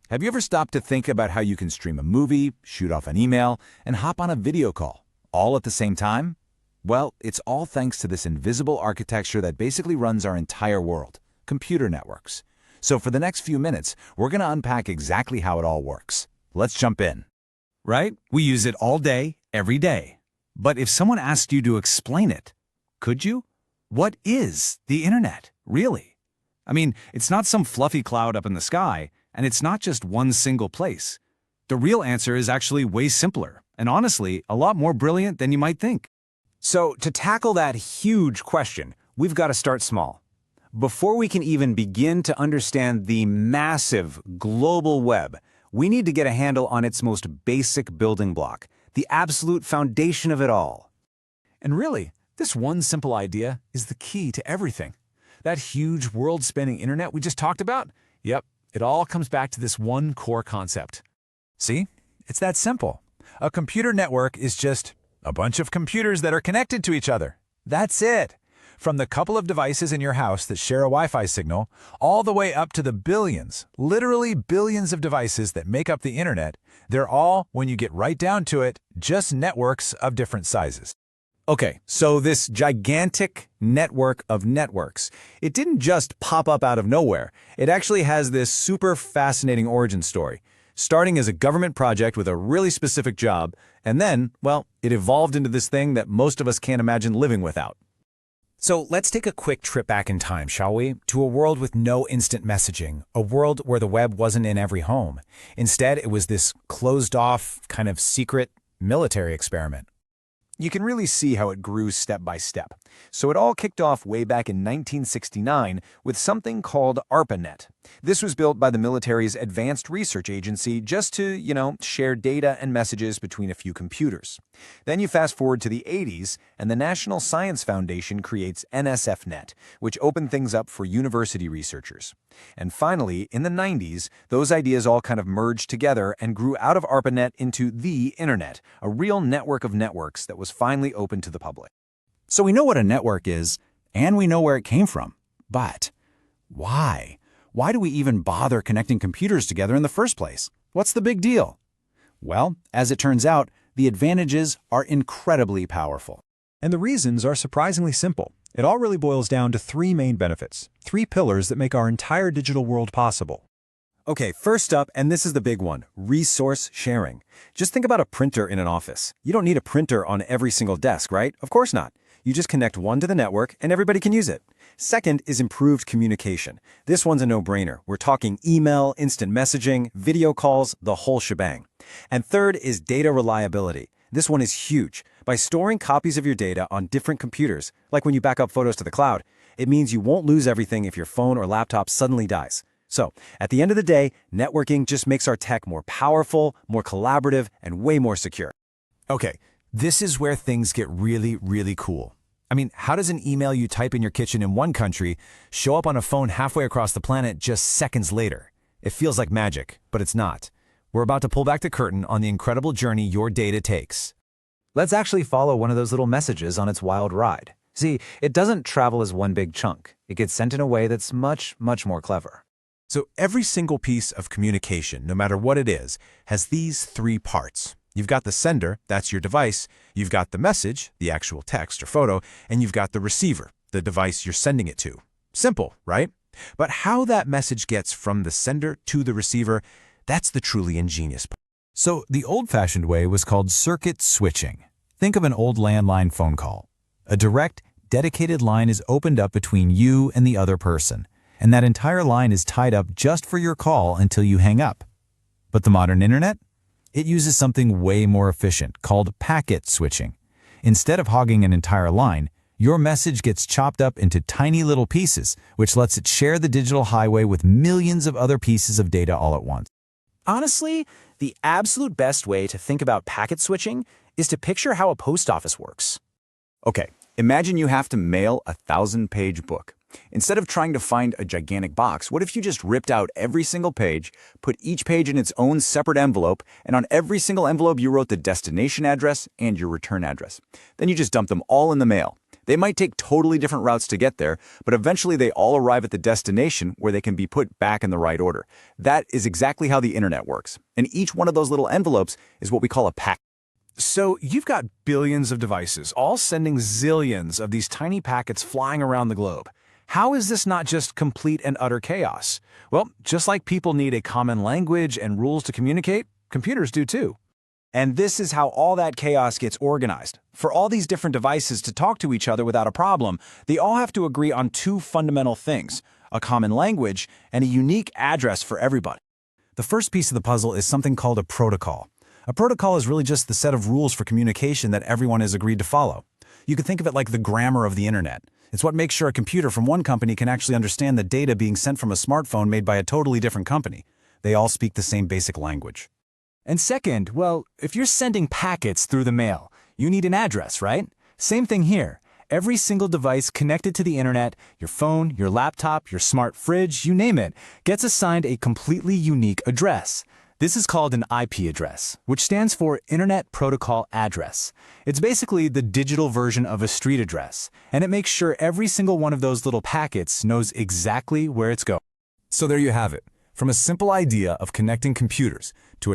Have you ever stopped to think about how you can stream a movie, shoot off an email, and hop on a video call, all at the same time? Well, it's all thanks to this invisible architecture that basically runs our entire world, computer networks. So for the next few minutes, we're going to unpack exactly how it all works. Let's jump in. Right? We use it all day, every day. But if someone asked you to explain it, could you? What is the internet, really? I mean, it's not some fluffy cloud up in the sky, and it's not just one single place. The real answer is actually way simpler, and honestly, a lot more brilliant than you might think. So to tackle that huge question, we've got to start small. Before we can even begin to understand the massive global web, we need to get a handle on its most basic building block, the absolute foundation of it all. And really, this one simple idea is the key to everything. That huge world-spanning internet we just talked about? Yep, it all comes back to this one core concept. See? It's that simple. A computer network is just a bunch of computers that are connected to each other. That's it. From the couple of devices in your house that share a Wi-Fi signal, all the way up to the billions, literally billions of devices that make up the internet, they're all, when you get right down to it, just networks of different sizes. Okay, so this gigantic network of networks, it didn't just pop up out of nowhere. It actually has this super fascinating origin story, starting as a government project with a really specific job, and then, well, it evolved into this thing that most of us can't imagine living without. So let's take a quick trip back in time, shall we? To a world with no instant messaging, a world where the web wasn't in every home. Instead, it was this closed-off, kind of secret military experiment. You can really see how it grew step by step. So it all kicked off way back in 1969 with something called ARPANET. This was built by the military's Advanced Research Agency just to, share data and messages between a few computers. Then you fast forward to the 80s, and the National Science Foundation creates NSFNet, which opened things up for university researchers. And finally, in the 90s, those ideas all kind of merged together and grew out of ARPANET into the Internet, a real network of networks that was finally open to the public. So we know what a network is, and we know where it came from. But why? Why do we even bother connecting computers together in the first place? What's the big deal? Well, as it turns out, the advantages are incredibly powerful. And the reasons are surprisingly simple. It all really boils down to three main benefits, three pillars that make our entire digital world possible. Okay, first up, and this is the big one, resource sharing. Just think about a printer in an office. You don't need a printer on every single desk, right? Of course not. You just connect one to the network and everybody can use it. Second is improved communication. This one's a no-brainer. We're talking email, instant messaging, video calls, the whole shebang. And third is data reliability. This one is huge. By storing copies of your data on different computers, like when you back up photos to the cloud, it means you won't lose everything if your phone or laptop suddenly dies. So, at the end of the day, networking just makes our tech more powerful, more collaborative, and way more secure. Okay, this is where things get really, really cool. I mean, how does an email you type in your kitchen in one country show up on a phone halfway across the planet just seconds later? It feels like magic, but it's not. We're about to pull back the curtain on the incredible journey your data takes. Let's actually follow one of those little messages on its wild ride. See, it doesn't travel as one big chunk. It gets sent in a way that's much, much more clever. So every single piece of communication, no matter what it is, has these three parts. You've got the sender, that's your device. You've got the message, the actual text or photo, and you've got the receiver, the device you're sending it to. Simple, right? But how that message gets from the sender to the receiver, that's the truly ingenious part. So the old-fashioned way was called circuit switching. Think of an old landline phone call. A direct, dedicated line is opened up between you and the other person, and that entire line is tied up just for your call until you hang up. But the modern internet? It uses something way more efficient called packet switching. Instead of hogging an entire line, your message gets chopped up into tiny little pieces, which lets it share the digital highway with millions of other pieces of data all at once. Honestly, the absolute best way to think about packet switching is to picture how a post office works. Okay, imagine you have to mail a 1,000-page book. Instead of trying to find a gigantic box, what if you just ripped out every single page, put each page in its own separate envelope, and on every single envelope you wrote the destination address and your return address. Then you just dump them all in the mail. They might take totally different routes to get there, but eventually they all arrive at the destination where they can be put back in the right order. That is exactly how the internet works. And each one of those little envelopes is what we call a packet. So you've got billions of devices, all sending zillions of these tiny packets flying around the globe. How is this not just complete and utter chaos? Well, just like people need a common language and rules to communicate, computers do too. And this is how all that chaos gets organized. For all these different devices to talk to each other without a problem, they all have to agree on two fundamental things: a common language and a unique address for everybody. The first piece of the puzzle is something called a protocol. A protocol is really just the set of rules for communication that everyone has agreed to follow. You could think of it like the grammar of the internet. It's what makes sure a computer from one company can actually understand the data being sent from a smartphone made by a totally different company. They all speak the same basic language. And second, well, if you're sending packets through the mail, you need an address, right? Same thing here. Every single device connected to the internet, your phone, your laptop, your smart fridge, you name it, gets assigned a completely unique address. This is called an IP address, which stands for Internet Protocol Address. It's basically the digital version of a street address, and it makes sure every single one of those little packets knows exactly where it's going. So there you have it. From a simple idea of connecting computers to a